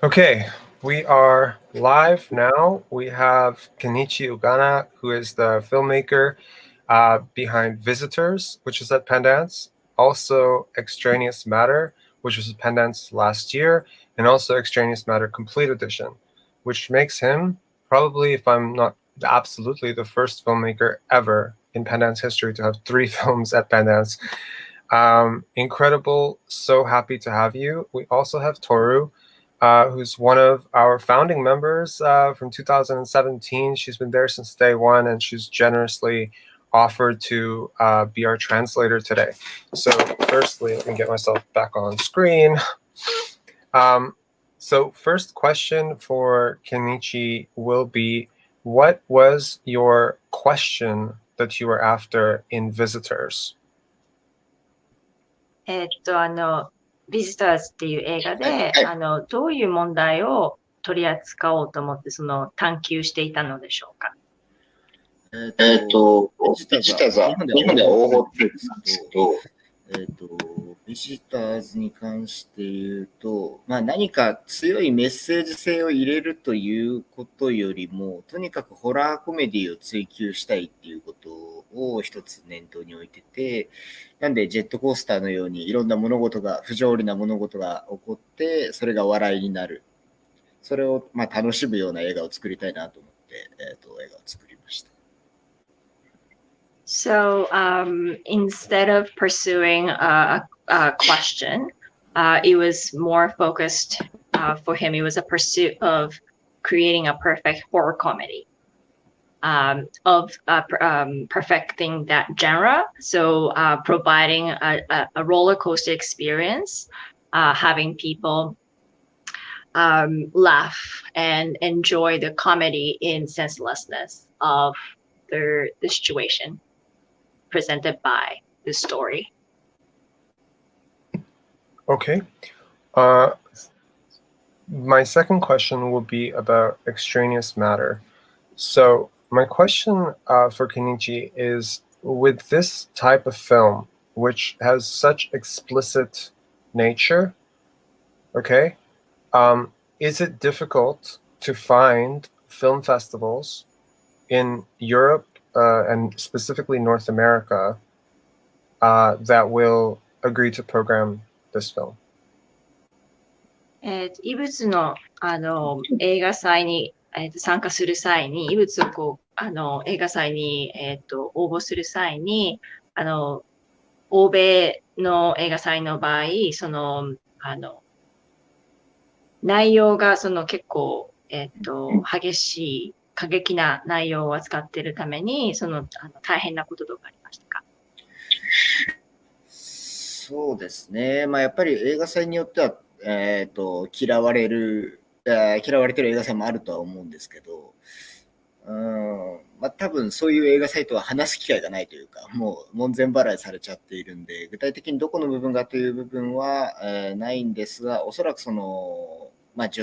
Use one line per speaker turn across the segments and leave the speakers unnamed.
Okay, we are live now. We have Kenichi Ugana, who is the filmmaker behind Visitors, which is at Pendance, also Extraneous Matter, which was at Pendance last year, and also Extraneous Matter Complete Edition, which makes him probably, if I'm not absolutely, the first filmmaker ever in Pendance history to have 3 films at Pendance. Incredible, so happy to have you. We also have Toru, who's one of our founding members from 2017. She's been there since day one, and she's generously offered to be our translator today. So firstly, let me get myself back on screen. So first question for Kenichi will be, what was your question that you were after in Visitors?
ビジターズっていう映画で、どういう問題を取り扱おうと思って探求していたのでしょうか。
ビジターズは日本では大ごとなんですけど、ビジターズに関して言うと、何か強いメッセージ性を入れるということよりも、とにかくホラーコメディを追求したいっていうことを一つ念頭に置いてて、なんでジェットコースターのようにいろんな物事が、不条理な物事が起こって、それが笑いになる。それを楽しむような映画を作りたいなと思って、映画を作りました。
So instead of pursuing a question, it was more focused for him. It was a pursuit of creating a perfect horror comedy, of perfecting that genre. So providing a roller coaster experience, having people laugh and enjoy the comedy in senselessness of the situation presented by the story.
Okay. My second question will be about extraneous matter. So my question for Kenichi is, with this type of film, which has such explicit nature, okay, is it difficult to find film festivals in Europe and specifically North America that will agree to program this film?
異物の映画祭に参加する際に、異物を映画祭に応募する際に、欧米の映画祭の場合、内容が結構激しい過激な内容を扱っているために、大変なこととかありましたか？
そうですね。やっぱり映画祭によっては、嫌われてる映画祭もあるとは思うんですけど、多分そういう映画祭とは話す機会がないというか、もう門前払いされちゃっているんで、具体的にどこの部分がという部分は、ないんですが、おそらく女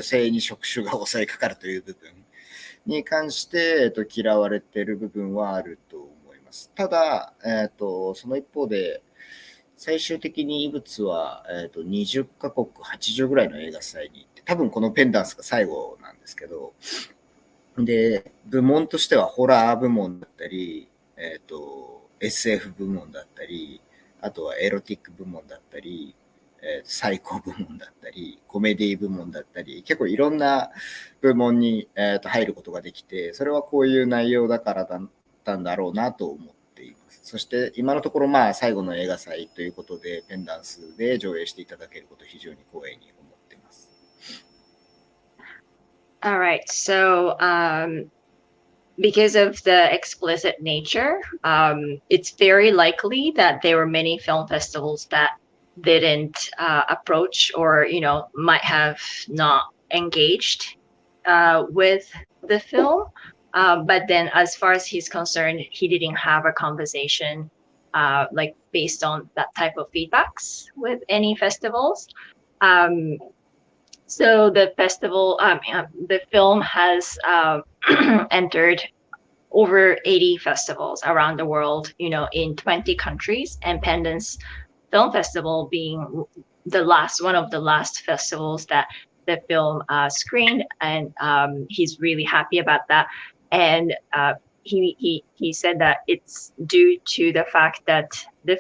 性に触手が襲いかかるという部分に関して、嫌われている部分はあると思います。ただ、その一方で、最終的に異物は、20カ国80ぐらいの映画祭に行って、多分このペンダンスが最後なんですけど、で、部門としてはホラー部門だったり、SF 部門だったり、あとはエロティック部門だったり、最高部門だったり、コメディ部門だったり、結構いろんな部門に、入ることができて、それはこういう内容だからだったんだろうなと思っています。そして今のところ最後の映画祭ということで、ペンダンスで上映していただけることを非常に光栄に思っています。
All right, so because of the explicit nature, it's very likely that there were many film festivals that didn't approach or, might have not engaged with the film. But then as far as he's concerned, he didn't have a conversation based on that type of feedbacks with any festivals. So the the film has entered over 80 festivals around the world, in 20 countries, and Pendance Film Festival being one of the last festivals that the film screened, and he's really happy about that. And he said that it's due to the fact that the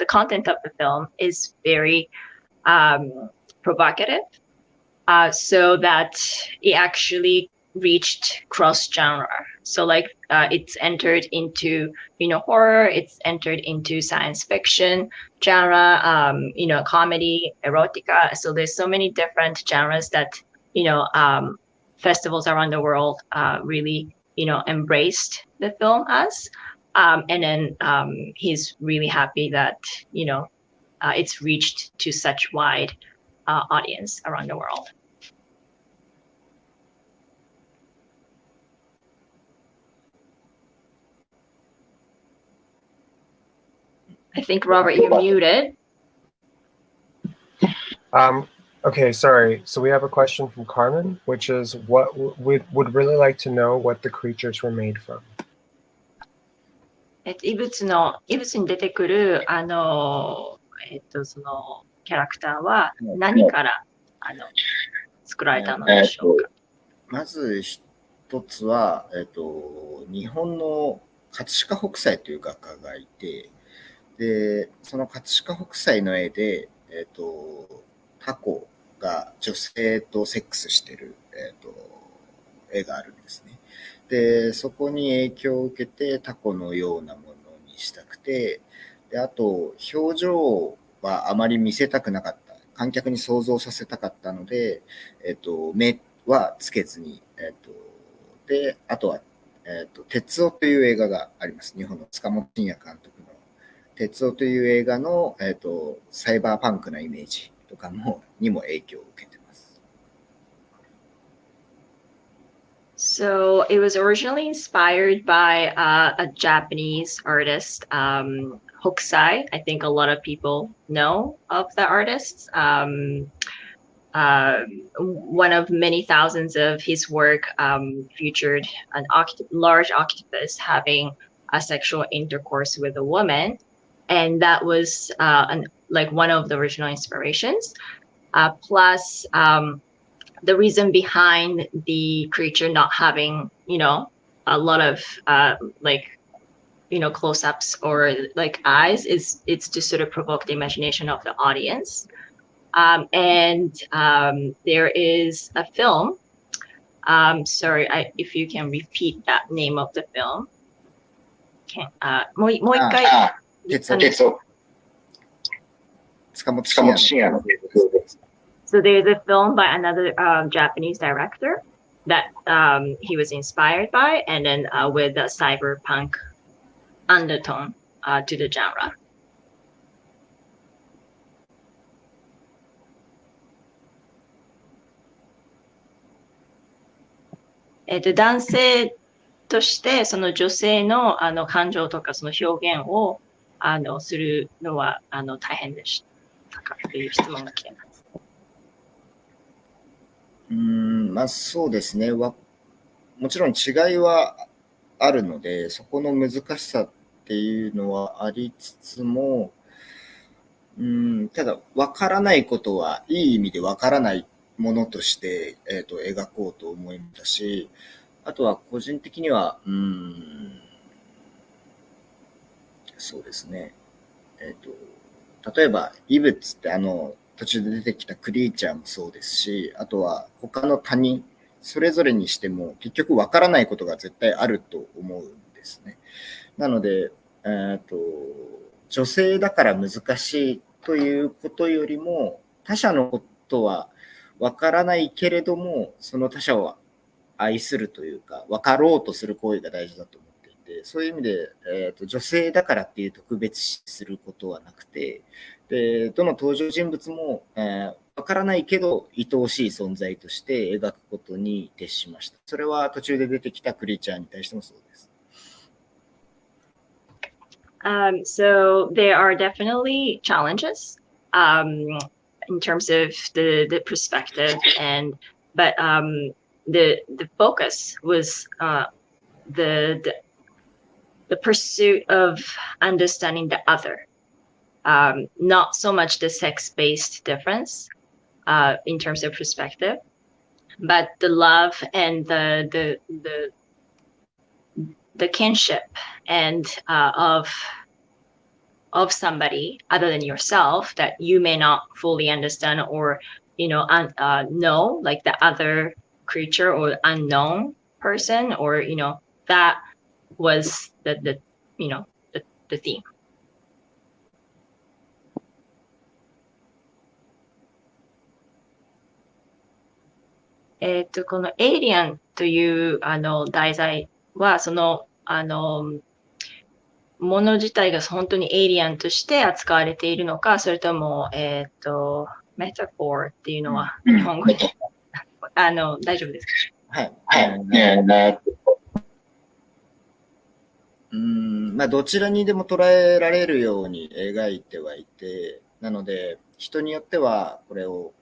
content of the film is very provocative, so that it actually reached cross genre. So like it's entered into horror, it's entered into science fiction genre, comedy, erotica. So there's so many different genres that festivals around the world really embraced the film as. And then he's really happy that it's reached to such wide audience around the world. I think, Robert, you're muted.
Okay, sorry. So we have a question from Carmen, which is what we would really like to know what the creatures were made from.
異物に出てくるそのキャラクターは何から作られたのでしょうか。
まず一つは、日本の葛飾北斎という画家がいて、でその葛飾北斎の絵で、タコが女性とセックスしてる、絵があるんですね。でそこに影響を受けてタコのようなものにしたくて、であと表情はあまり見せたくなかった、観客に想像させたかったので、目はつけずに、であとは、鉄夫という映画があります。日本の塚本慎也監督の鉄夫という映画の、サイバーパンクなイメージとかにも影響を受けてます。
So it was originally inspired by a Japanese artist, Hokusai. I think a lot of people know of the artist. One of many thousands of his work featured an large octopus having a sexual intercourse with a woman, and that was like one of the original inspirations. Plus, the reason behind the creature not having, a lot of close-ups or like eyes it's to sort of provoke the imagination of the audience. And there is a film. Sorry, if you can repeat that name of the film. もう一回。
鉄夫。塚本慎也の。
So there's a film by another Japanese director that he was inspired by, and then with a cyberpunk undertone to the genre. 男性としてその女性の感情とかその表現をするのは大変でしたかという質問が来ています。
まあそうですね。もちろん違いはあるので、そこの難しさっていうのはありつつも、ただ分からないことはいい意味で分からないものとして、描こうと思いましたし、あとは個人的にはそうですね。例えば異物って途中で出てきたクリーチャーもそうですし、あとは他の他人それぞれにしても結局分からないことが絶対あると思うんですね。なので、女性だから難しいということよりも他者のことは分からないけれどもその他者を愛するというか分かろうとする行為が大事だと思っていて、そういう意味で、女性だからっていう特別視することはなくて、でどの登場人物も、分からないけど愛おしい存在として描くことに徹しました。それは途中で出てきたクリーチャーに対してもそうです。
So there are definitely challenges in terms of the perspective, but the focus was the pursuit of understanding the other, not so much the sex-based difference, in terms of perspective, but the love and the kinship and of somebody other than yourself that you may not fully understand or know, like the other creature or unknown person, or that was the theme. このエイリアンという題材はもの自体が本当にエイリアンとして扱われているのか、それともメタフォーっていうのは日本語で大丈夫ですか？
はい。どちらにでも捉えられるように描いてはいて、なので人によってはこれを、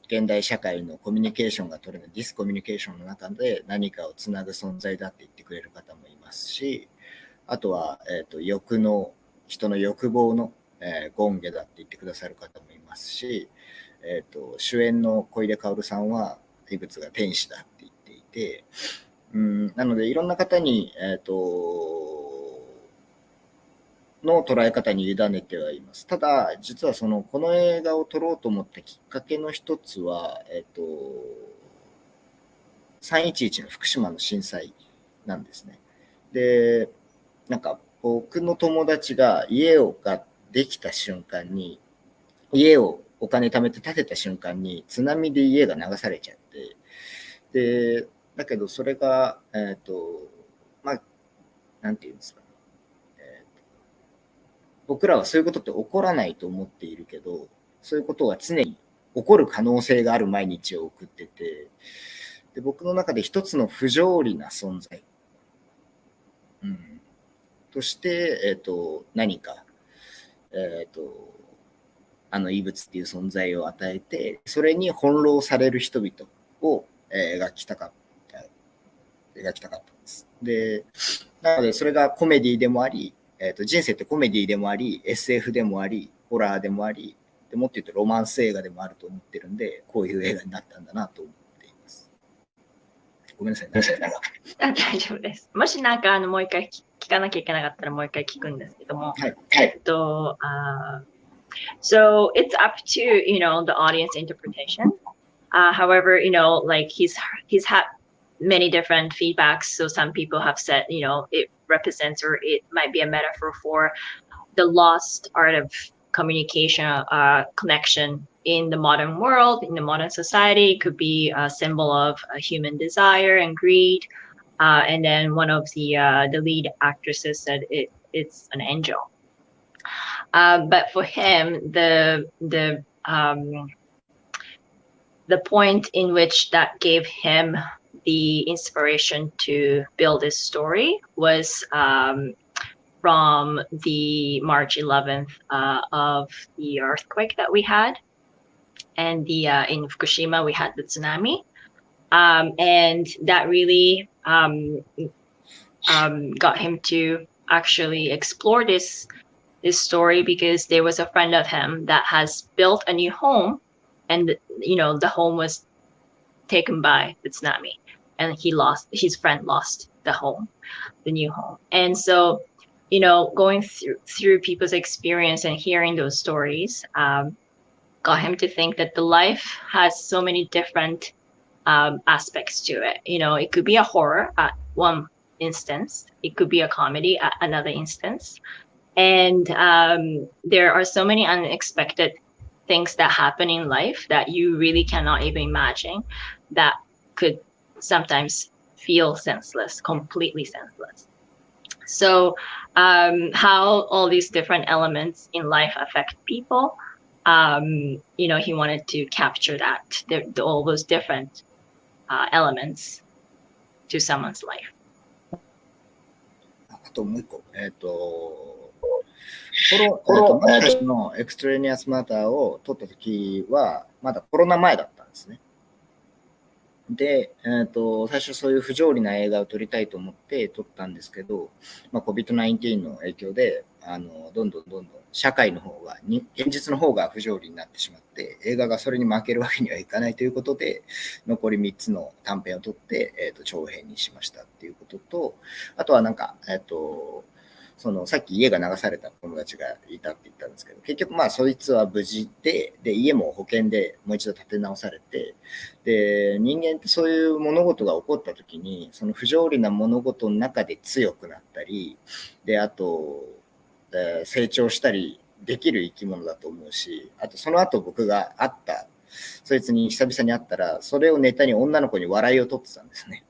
現代社会のコミュニケーションが取れないディスコミュニケーションの中で何かをつなぐ存在だって言ってくれる方もいますし、あとは、人の欲望の、権下だって言ってくださる方もいますし、主演の小出薫さんは異物が天使だって言っていて、なのでいろんな方に、の捉え方に委ねてはいます。ただ実はこの映画を撮ろうと思ったきっかけの一つは、311の福島の震災なんですね。で、なんか僕の友達が家ができた瞬間に、家をお金貯めて建てた瞬間に津波で家が流されちゃって、でだけどそれがなんていうんですかね、僕らはそういうことって起こらないと思っているけど、そういうことが常に起こる可能性がある毎日を送ってて、で僕の中で一つの不条理な存在、として、何か、異物っていう存在を与えて、それに翻弄される人々を、描きたかったんです。で、なのでそれがコメディでもあり、人生ってコメディでもあり、SF でもあり、ホラーでもあり、でもっと言うとロマンス映画でもあると思ってるんで、こういう映画になったんだなと思っています。ごめんなさい。
大丈夫です。もしなんかもう一回聞かなきゃいけなかったらもう一回聞くんですけども、So it's up to the audience interpretation. However, like he's had many different feedbacks. So some people have said, it represents or it might be a metaphor for the lost art of communication, connection in the modern world, in the modern society. It could be a symbol of human desire and greed. And then one of the lead actresses said it's an angel. But for him, the point in which that gave him the inspiration to build this story was from the March 11th of the earthquake that we had, and in Fukushima we had the tsunami, and that really got him to actually explore this story, because there was a friend of him that has built a new home, and the home was taken by the tsunami, and his friend lost the new home. And so going through people's experience and hearing those stories got him to think that the life has so many different aspects to it. It could be a horror at one instance, it could be a comedy at another instance, and there are so many unexpected things that happen in life that you really cannot even imagine, that could sometimes feel senseless, completely senseless. So how all these different elements in life affect people, he wanted to capture that, all those different elements to someone's life.
あともう一個、昔のエクストレニアスマターを撮った時はまだコロナ前だったんですね。で、最初そういう不条理な映画を撮りたいと思って撮ったんですけど、COVID-19 の影響で、どんどん社会の方が、現実の方が不条理になってしまって、映画がそれに負けるわけにはいかないということで、残り3つの短編を撮って、長編にしましたっていうことと、あとはなんか、さっき家が流された友達がいたって言ったんですけど、結局そいつは無事で、家も保険でもう一度建て直されて、で、人間ってそういう物事が起こった時に、その不条理な物事の中で強くなったり、で、あと、成長したりできる生き物だと思うし、あとその後僕が会った、そいつに久々に会ったら、それをネタに女の子に笑いを取ってたんですね。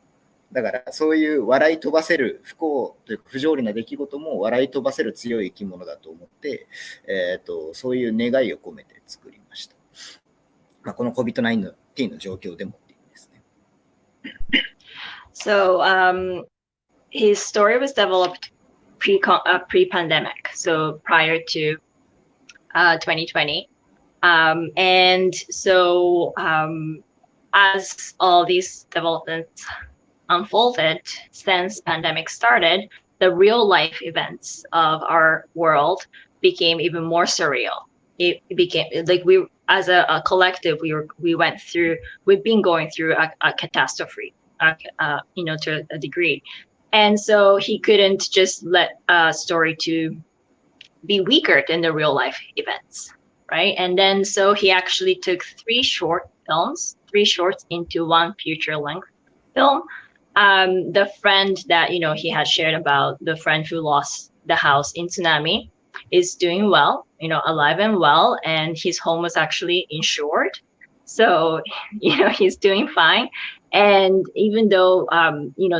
だからそういう笑い飛ばせる不幸というか不条理な出来事も笑い飛ばせる強い生き物だと思って、そういう願いを込めて作りました。この COVID-19 の状況でもっていうですね。
So his story was developed pre-pandemic, so prior to 2020. And so as all these developments unfolded since pandemic started, the real life events of our world became even more surreal. It became like we, as a collective, we've been going through a catastrophe, to a degree. And so he couldn't just let a story to be weaker than the real life events, right? And then so he actually took three shorts into one feature length film. The friend that he had shared about, the friend who lost the house in tsunami, is doing well, alive and well, and his home was actually insured, so he's doing fine. And even though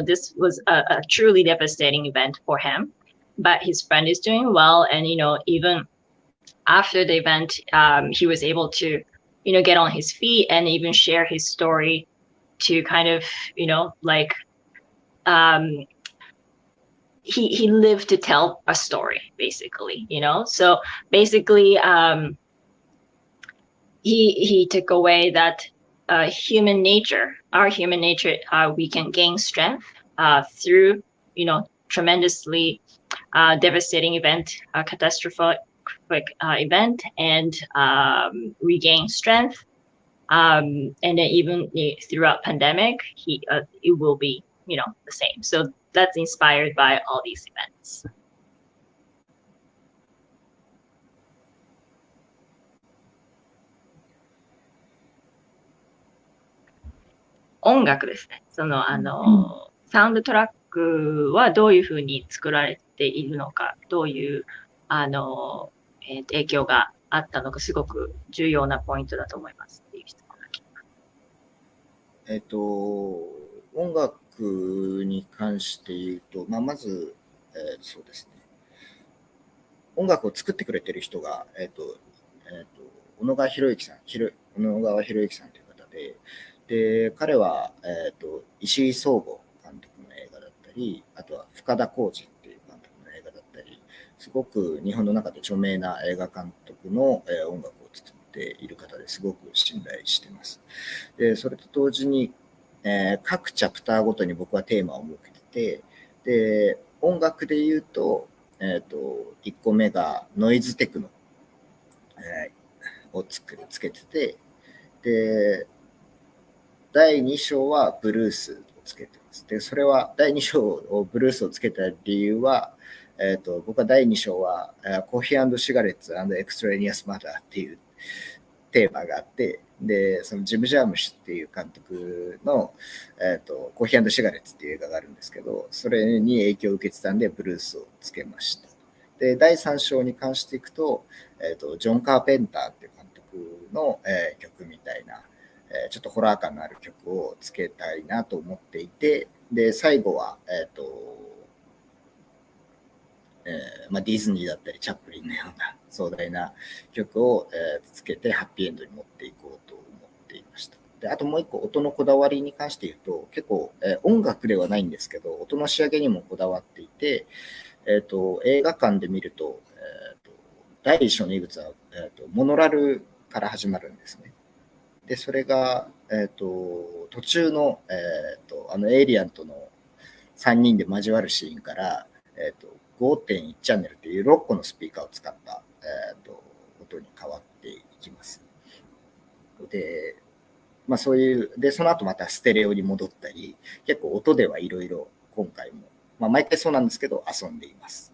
this was a truly devastating event for him, but his friend is doing well, and even after the event, he was able to get on his feet and even share his story to kind of like he lived to tell a story, basically. So basically he took away that our human nature, we can gain strength through tremendously devastating event, catastrophic event, and regain strength. And then even throughout pandemic, it will be the same. So that's inspired by all these events. 音楽ですね。サウンドトラックはどういうふうに作られているのか、どういう影響があったのか、すごく重要なポイントだと思いますっていう質問が来
ます。音楽に関して言うと、まず、そうですね。音楽を作ってくれてる人が、小野川博之さんという方で、彼は、石井壮吾監督の映画だったり、あとは深田浩二っていう監督の映画だったり、すごく日本の中で著名な映画監督の、音楽を作っている方ですごく信頼しています。で、それと同時に、各チャプターごとに僕はテーマを設けてて、で、音楽で言うと、1個目がノイズテクノ、をつけてて、で、第2章はブルースをつけてます。で、それは第2章をブルースをつけた理由は、僕は第2章はコーヒー&シガレッツ&エクストレニアスマターっていうテーマがあって、で、そのジム・ジャームシュっていう監督の、コーヒー&シガレッツっていう映画があるんですけど、それに影響を受けてたんでブルースをつけました。で、第3章に関していくと、ジョン・カーペンターっていう監督の、曲みたいな、ちょっとホラー感のある曲をつけたいなと思っていて、で、最後は、ディズニーだったりチャップリンのような壮大な曲を、つけてハッピーエンドに持っていこうと思っていました。で、あともう一個音のこだわりに関して言うと、結構、音楽ではないんですけど、音の仕上げにもこだわっていて、映画館で見ると、第一章の異物は、モノラルから始まるんですね。で、それが、途中の、エイリアンとの3人で交わるシーンから、5.1 チャンネルっていう6個のスピーカーを使った、音に変わっていきます。で、そういう、で、その後またステレオに戻ったり、結構音ではいろいろ今回も、毎回そうなんですけど、遊んでいます。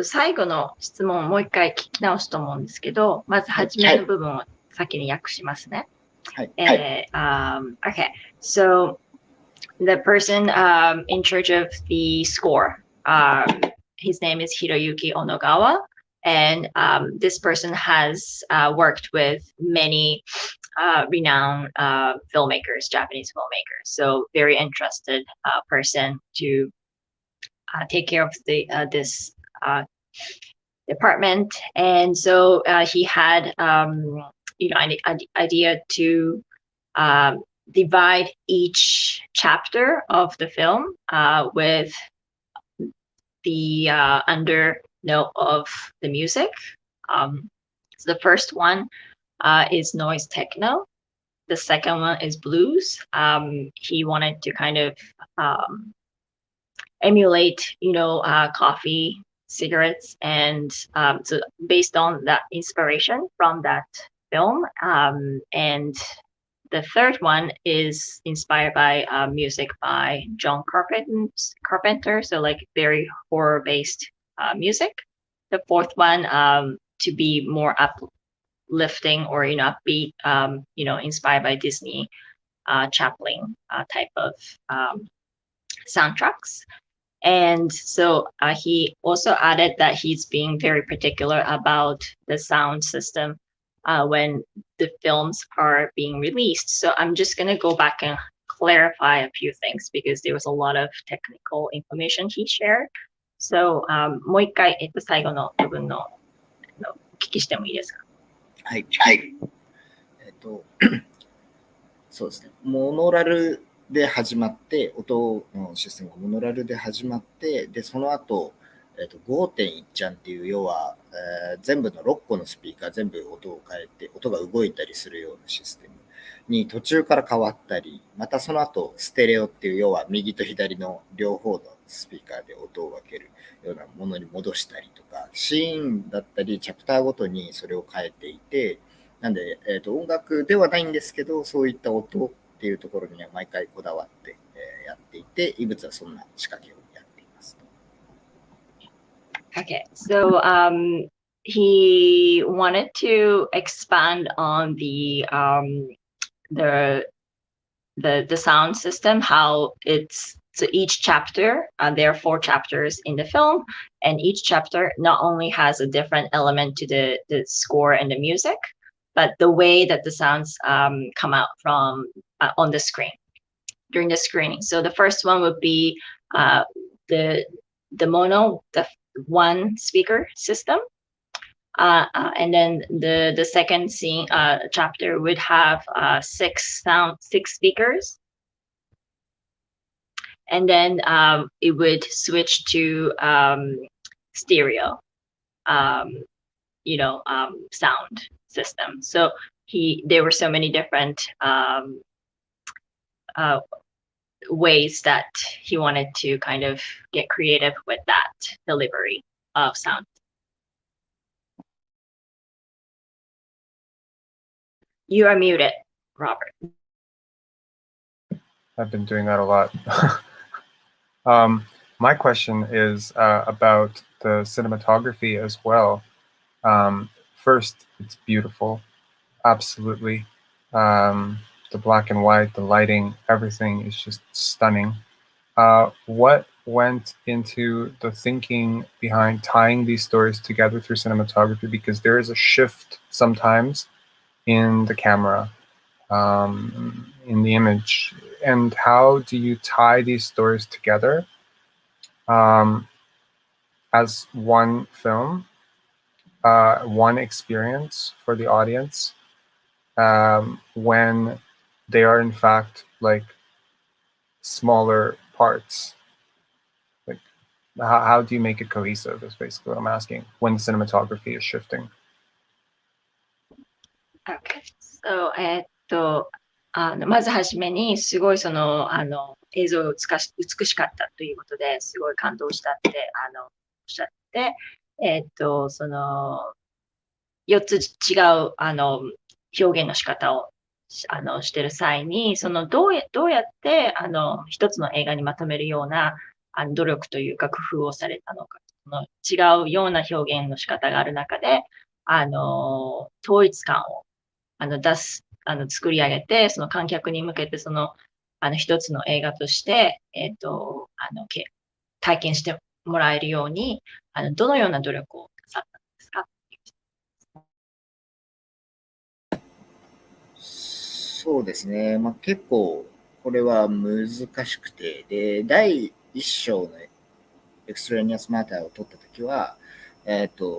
最後の質問をもう一回聞き直すと思うんですけど、まず初めの部分を先に訳しますね。
はい。
Okay, so the person in charge of the score, his name is Hiroyuki Onogawa, and this person has worked with many renowned filmmakers, Japanese filmmakers. So very interested person to take care of this department. And so he had an idea to divide each chapter of the film with the undernote of the music. So the first one is noise techno. The second one is blues. He wanted to kind of emulate, coffee, cigarettes, and so based on that inspiration from that film. And the third one is inspired by music by John Carpenter, so like very horror-based music. The fourth one to be more uplifting or upbeat, inspired by Disney Chaplin type of soundtracks. And so he also added that he's being very particular about the sound system when the films are being released. So I'm just going to go back and clarify a few things because there was a lot of technical information he shared. So もう一回、最後の部分のお聞きしてもいいですか？
はい。そうですね。モノラルで始まって、音のシステムがモノラルで始まって、で、その後、5.1 ちゃんっていう、要は、全部の6個のスピーカー全部音を変えて、音が動いたりするようなシステムに途中から変わったり、またその後、ステレオっていう、要は右と左の両方のスピーカーで音を分けるようなものに戻したりとか、シーンだったり、チャプターごとにそれを変えていて、なんで、音楽ではないんですけど、そういった音っていうところには毎回こだわって、やっていて、異物はそんな仕掛けをやっています。
Okay, so he wanted to expand on the sound system, how it's so each chapter, there are 4 chapters in the film, and each chapter not only has a different element to the score and the music, but the way that the sounds come out from on the screen during the screening. So the first one would be the mono, the one speaker system. And then the second scene chapter would have 6 speakers. And then it would switch to stereo, sound system. So there were so many different ways that he wanted to kind of get creative with that delivery of sound. You are muted, Robert.
I've been doing that a lot. My question is about the cinematography as well. First, it's beautiful, absolutely. The black and white, the lighting, everything is just stunning. What went into the thinking behind tying these stories together through cinematography? Because there is a shift sometimes in the camera, in the image. And how do you tie these stories together as one film, one experience for the audience, when they are in fact like smaller parts? Like, how do you make it cohesive is basically what I'm asking when the cinematography is shifting.
Okay. So, まずはじめに、すごい映像が美しかったということですごい感動したって、おっしゃって、4つ違う、表現の仕方を、してる際に、どうやって、一つの映画にまとめるような、努力というか工夫をされたのか、違うような表現の仕方がある中で、統一感を作り上げて、その観客に向けて、一つの映画として、体験してもらえるように、どのような努力をなさったんですか？
そうですね。結構、これは難しくて、で、第一章のエクストラニアスマターを撮ったときは、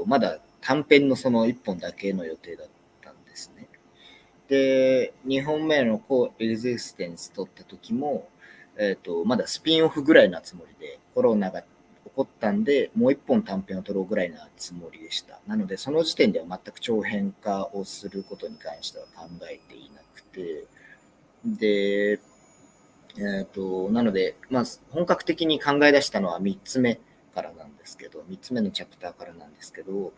まだ短編のその1本だけの予定だったんですね。で、2本目のエグゼステンス撮ったときも、まだスピンオフぐらいのつもりで、コロナが起こったんで、もう1本短編を撮ろうぐらいなつもりでした。なので、その時点では全く長編化をすることに関しては考えていなくて、で、なので、本格的に考え出したのは3つ目からなんですけど、3つ目のチャプターからなんですけど、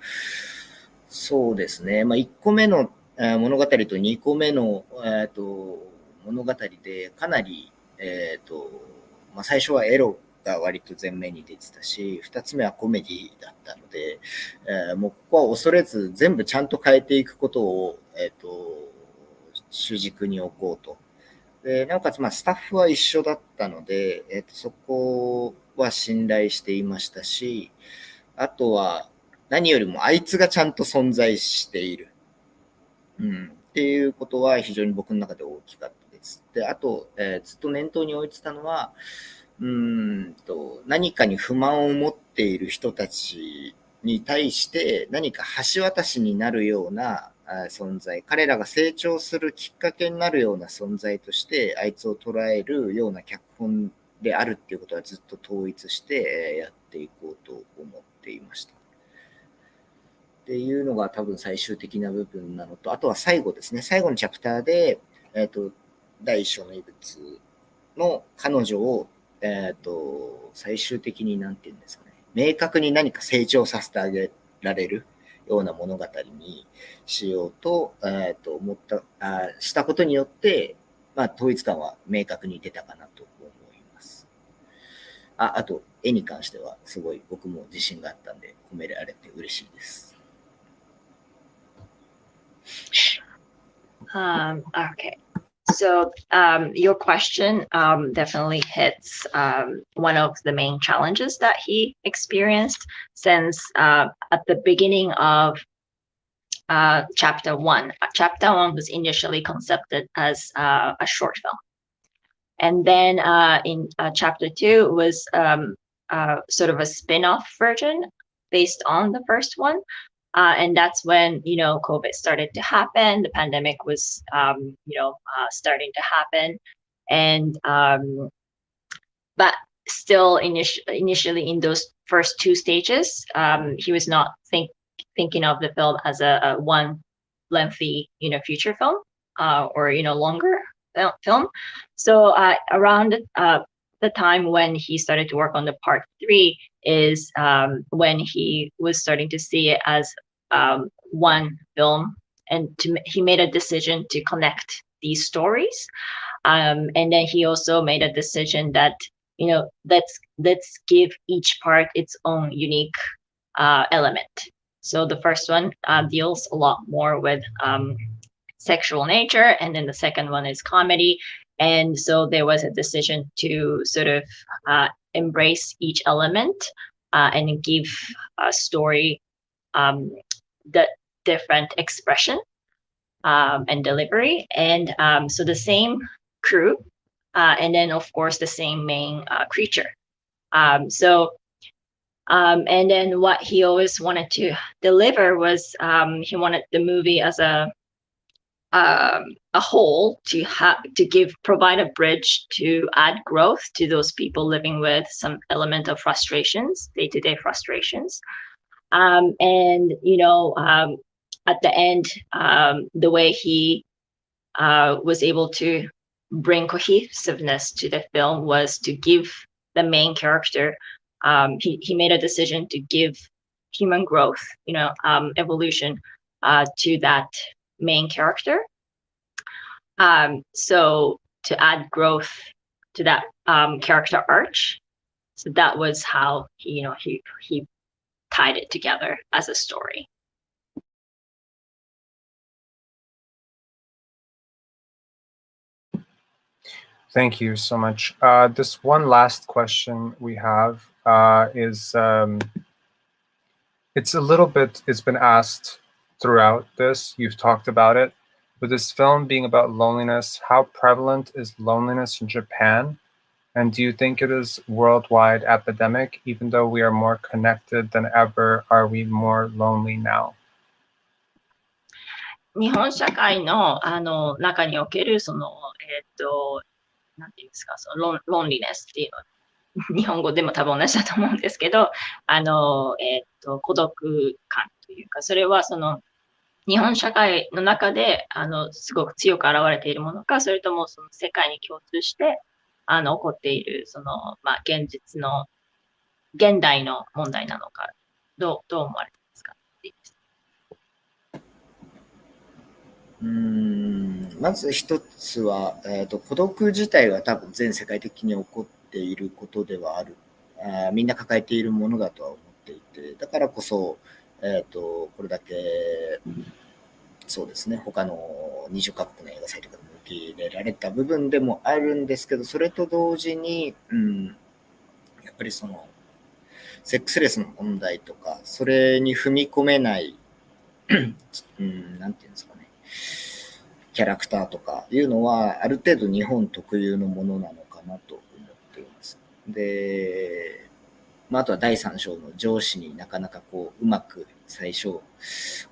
そうですね、1個目の物語と2個目の物語でかなり、最初はエロが割と前面に出てたし、2つ目はコメディだったので、もうここは恐れず全部ちゃんと変えていくことを、主軸に置こうと。でなおかつ、スタッフは一緒だったので、そこは信頼していましたし、あとは何よりもあいつがちゃんと存在している。っていうことは非常に僕の中で大きかったです。で、あと、ずっと念頭に置いてたのは、何かに不満を持っている人たちに対して何か橋渡しになるような存在、彼らが成長するきっかけになるような存在としてあいつを捉えるような脚本であるっていうことはずっと統一してやっていこうと思っていました。っていうのが多分最終的な部分なのと、あとは最後ですね。最後のチャプターで、第一章の異物の彼女を、最終的に何て言うんですかね。明確に何か成長させてあげられるような物語にしようと、思ったしたことによって、統一感は明確に出たかなと思います。あと、絵に関してはすごい僕も自信があったんで褒められて嬉しいです。
Okay. So your question definitely hits one of the main challenges that he experienced since at the beginning of chapter one. Chapter one was initially conceived as a short film. And then in chapter two was sort of a spin-off version based on the first one. And that's when, COVID started to happen. The pandemic was, starting to happen. And, but still initially in those first two stages, he was not thinking of the film as a one lengthy, feature film or, longer film. So around the time when he started to work on the part three is when he was starting to see it as one film, and he made a decision to connect these stories. And then he also made a decision that let's give each part its own unique element. So the first one deals a lot more with sexual nature, and then the second one is comedy. And so there was a decision to sort of embrace each element and give a story the different expression and delivery. And so the same crew, and then of course the same main creature. And then what he always wanted to deliver was he wanted the movie as a whole to provide a bridge to add growth to those people living with some element of frustrations, day-to-day frustrations. And at the end, the way he was able to bring cohesiveness to the film was to give the main character. He made a decision to give human growth, evolution, to that main character. So to add growth to that character arch. So that was how he tied it together as a story.
Thank you so much. This one last question we have is it's a little bit, it's been asked throughout this, you've talked about it. With this film being about loneliness, how prevalent is loneliness in Japan? And do you think it is worldwide epidemic? Even though we are more connected than ever, are we more lonely now?
日本社会の中におけるなんていうんですか、そのロンリネスっていうの、日本語でも多分同じだと思うんですけど、孤独感というか、それはその日本社会の中ですごく強く現れているものか、それともその世界に共通して起こっている現実の現代の問題なのか、どう思われてますか？
まず一つは、孤独自体は多分全世界的に起こっていることではある。みんな抱えているものだとは思っていて、だからこそ、これだけ、そうですね、他の20カ国の映画祭とかでも受け入れられた部分でもあるんですけど、それと同時に、やっぱりその、セックスレスの問題とか、それに踏み込めない、なんていうんですかね、キャラクターとかいうのは、ある程度日本特有のものなのかなと思っています。で、あとは第三章の上司になかなかうまく最初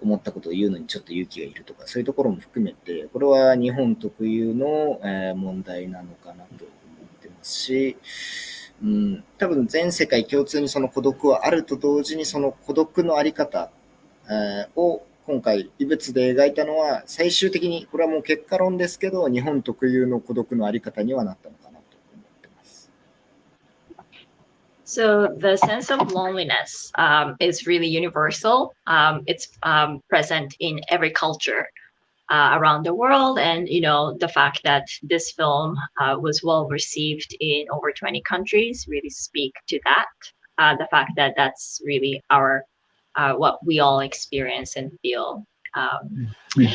思ったことを言うのにちょっと勇気がいるとか、そういうところも含めて、これは日本特有の問題なのかなと思ってますし、多分全世界共通にその孤独はあると同時に、その孤独のあり方を今回異物で描いたのは、最終的にこれはもう結果論ですけど、日本特有の孤独のあり方にはなったのかなと思ってます。
So the sense of loneliness is really universal. It's present in every culture around the world, and the fact that this film was well received in over 20 countries really speak to that. The fact that that's really our what we all experience and feel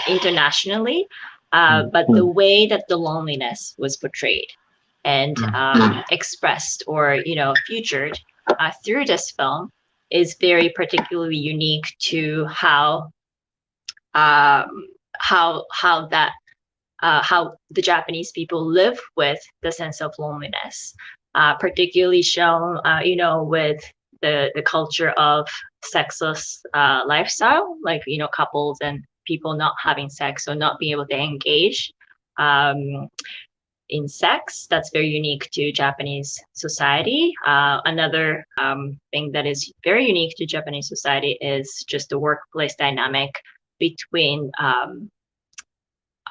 internationally, but the way that the loneliness was portrayed and expressed or featured through this film is very particularly unique to how the Japanese people live with the sense of loneliness, particularly shown with the culture of sexless lifestyle, like couples and people not having sex or not being able to engage in sex. That's very unique to Japanese society. Another thing that is very unique to Japanese society is just the workplace dynamic between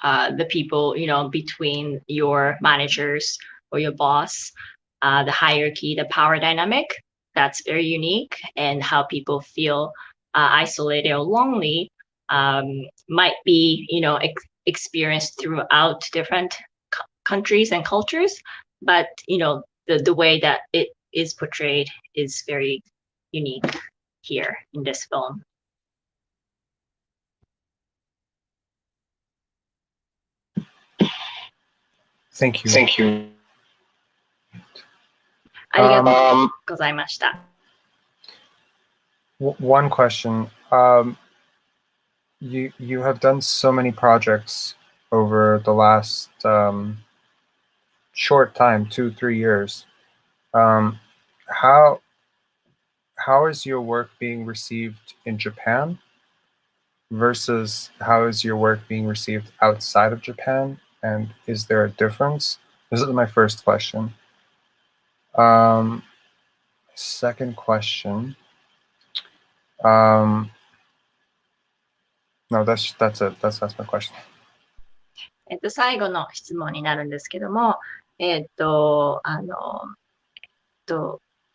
the people, between your managers or your boss, the hierarchy, the power dynamic. That's very unique, and how people feel isolated or lonely might be, experienced throughout different countries and cultures, but the way that it is portrayed is very unique here in this film.
Thank you.
ありがとうございました。
One question. You have done so many projects over the last short time, 2-3 years. How is your work being received in Japan versus how is your work being received outside of Japan? And is there a difference? This is my first question. Second question. No, that's it. That's my question.
最後の質問になるんですけども、ウ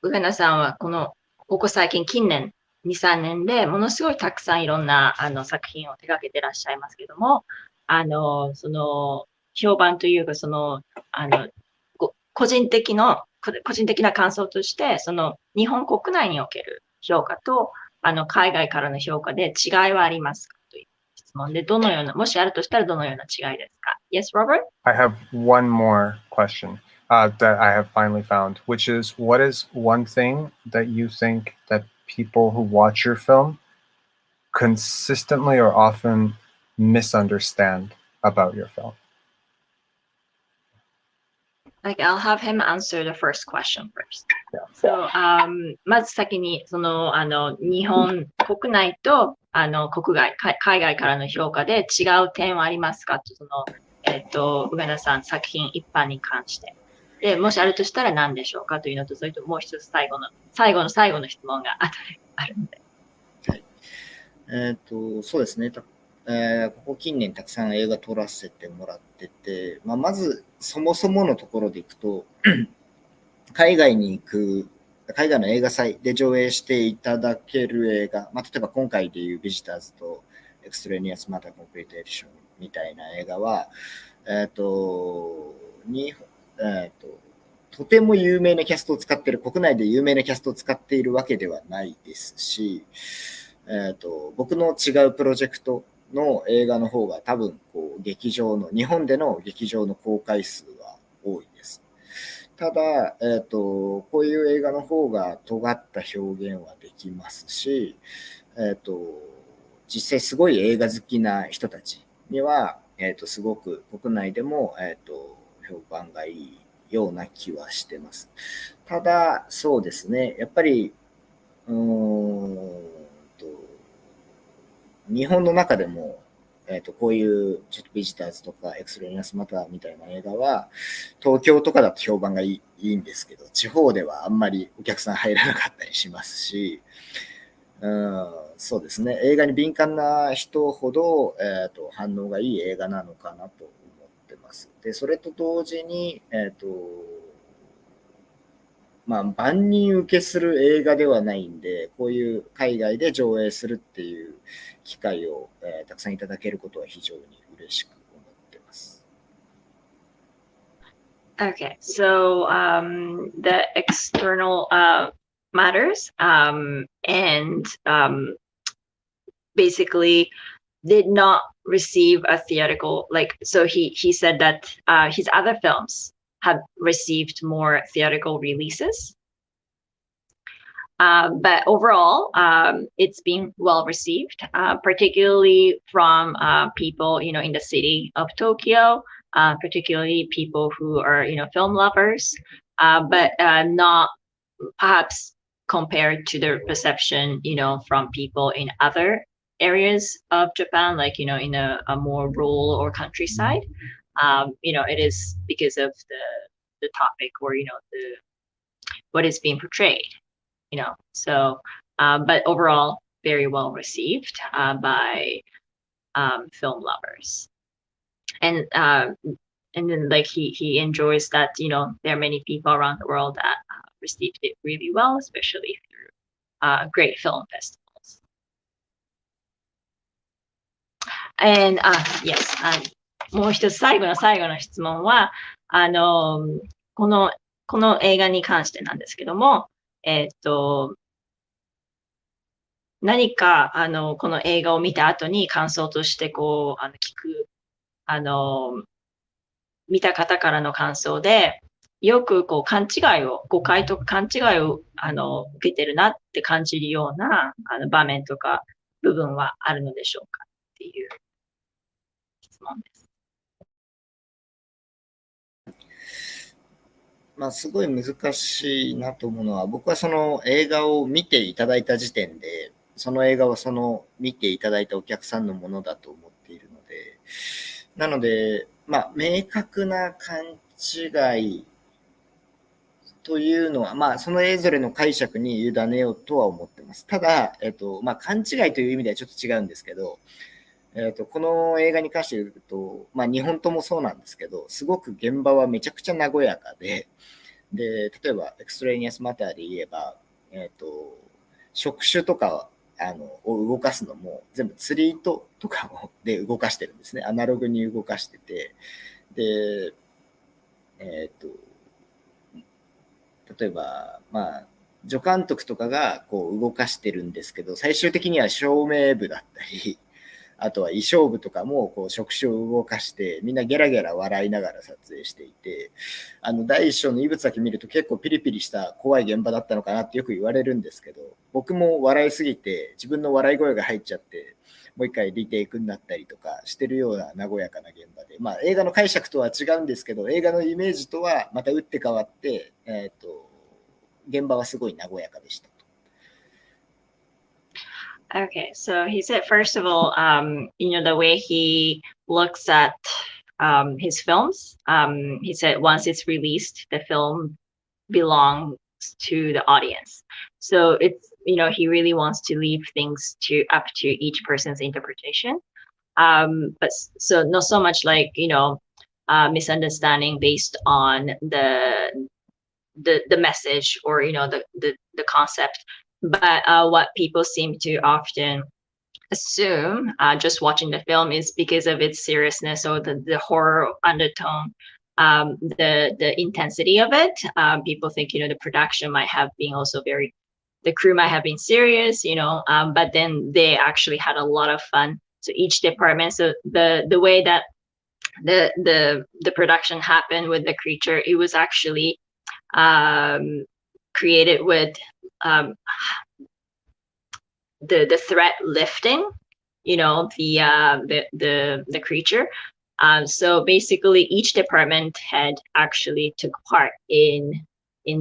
ガナさんはここ最近、近年、2、3年でものすごいたくさんいろんな作品を手掛けてらっしゃいますけども、その、評判というか、個人的な感想として、日本国内における評価と、海外からの評価で違いはありますかという質問で、もしあるとしたらどのような違いですか？ Yes, Robert?
I have one more question that I have finally found, which is, what is one thing that you think that people who watch your film consistently or often misunderstand about your film?
I'll have him answer the first question first.
Yeah.
So, まず先に、日本国内と、海外からの評価で違う点はありますかと、宇賀田さん、作品一般に関して。で、もしあるとしたら何でしょうかというのと、それともう一つ最後の質問が後であるので。
はい。そうですね。ここ近年たくさん映画撮らせてもらってて、まずそもそものところでいくと、海外の映画祭で上映していただける映画、例えば今回でいうビジターズとExtraneousまたコンプリートエディションみたいな映画は、とても有名なキャストを使っている、国内で有名なキャストを使っているわけではないですし、僕の違うプロジェクトの映画の方が多分日本での劇場の公開数は多いです。ただ、こういう映画の方が尖った表現はできますし、実際すごい映画好きな人たちには、すごく国内でも、評判がいいような気はしてます。ただ、そうですね、やっぱり、日本の中でも、こういうちょっとビジターズとかエクストレニアスマターみたいな映画は東京とかだと評判がいいんですけど、地方ではあんまりお客さん入らなかったりしますし、そうですね、映画に敏感な人ほど、反応がいい映画なのかなと思ってます。で、それと同時に、万人受けする映画ではないんで、こういう海外で上映するっていう機会を、たくさんいただけることは非常に嬉しく思ってます。
Okay, so the external matters and basically did not receive a theatrical, so he said that his other films have received more theatrical releases. But overall, it's been well received, particularly from people, in the city of Tokyo, particularly people who are, film lovers, but not perhaps compared to the perception, from people in other areas of Japan, like, in a more rural or countryside. It is because of the topic or, what is being portrayed. So, but overall, very well received by film lovers, and then he enjoys that there are many people around the world that received it really well, especially through great film festivals. And yes, もう一つ最後の質問はこの映画に関してなんですけども。何か、この映画を見た後に感想として聞く、見た方からの感想で、よく誤解とか勘違いを、受けてるなって感じるような、場面とか部分はあるのでしょうかっていう質問です。
すごい難しいなと思うのは、僕はその映画を見ていただいた時点で、その映画は見ていただいたお客さんのものだと思っているので、なので、明確な勘違いというのは、そのそれぞれの解釈に委ねようとは思ってます。ただ、勘違いという意味ではちょっと違うんですけど、この映画に関して言うと、まあ、2本ともそうなんですけど、すごく現場はめちゃくちゃ和やかで、例えば、エクストレニアスマターで言えば、触手とかを動かすのも、全部釣り糸とかで動かしてるんですね。アナログに動かしてて、で、例えば、まあ、助監督とかがこう動かしてるんですけど、最終的には照明部だったり、あとは衣装部とかもこう触手を動かして、みんなゲラゲラ笑いながら撮影していて、第一章の異物だけ見ると結構ピリピリした怖い現場だったのかなってよく言われるんですけど、僕も笑いすぎて自分の笑い声が入っちゃって、もう一回リテイクになったりとかしてるような和やかな現場で、まあ映画の解釈とは違うんですけど、映画のイメージとはまた打って変わって、現場はすごい和やかでした。
Okay, so he said, first of all, the way he looks at his films, he said once it's released, the film belongs to the audience. So it's, he really wants to leave things up to each person's interpretation. But so not so much like, misunderstanding based on the message or, the concept. But what people seem to often assume just watching the film is because of its seriousness or the horror undertone, the intensity of it. People think, the production might have been also the crew might have been serious, but then they actually had a lot of fun. So each department, so the way that the production happened with the creature, it was actually created with the threat lifting, the creature. So basically, each department head actually took part in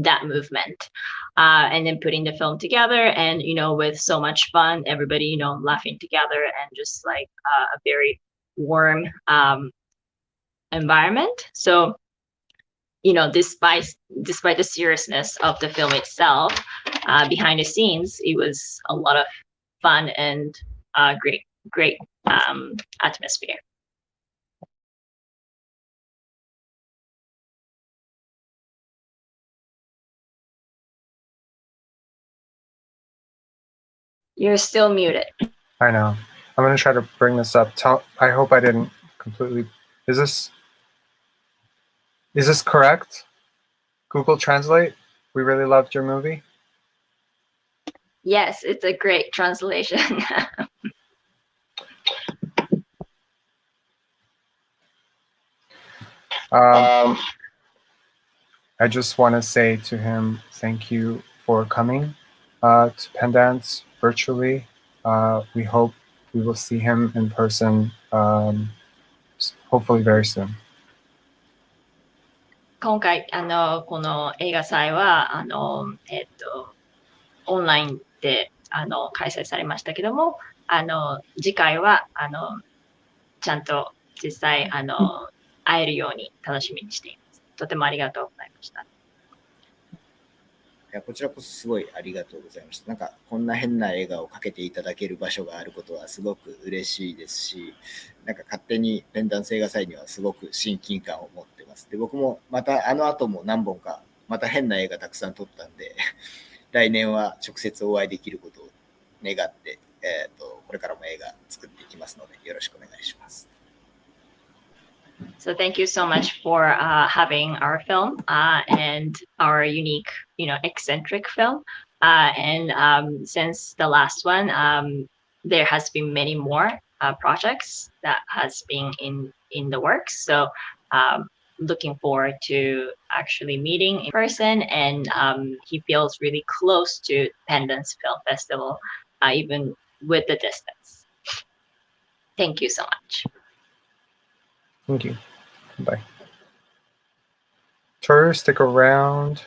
that movement, and then putting the film together, and with so much fun, everybody laughing together, and just like a very warm environment. So despite the seriousness of the film itself, behind the scenes, it was a lot of fun and great atmosphere. You're still muted.
I know. I'm going to try to bring this up. I hope I didn't completely... Is this correct? Google Translate? We really loved your movie?
Yes, it's a great translation.
I just want to say to him, thank you for coming to Pendants virtually. We hope we will see him in person, hopefully very soon.
今回この映画祭はオンラインで開催されましたけども、次回はちゃんと実際会えるように楽しみにしています。とてもありがとうございました。
いやこちらこそすごいありがとうございました。なんかこんな変な映画をかけていただける場所があることはすごく嬉しいですし、なんか勝手にペンダンス映画祭にはすごく親近感を持ってます。で、僕もまた後も何本かまた変な映画たくさん撮ったんで、来年は直接お会いできることを願って、これからも映画作っていきますのでよろしくお願いします。
So thank you so much for having our film and our unique, eccentric film. And since the last one, there has been many more projects that has been in the works. So looking forward to actually meeting in person, and he feels really close to Pendants Film Festival, even with the distance. Thank you so much.
Thank you. Bye. Toru, stick around.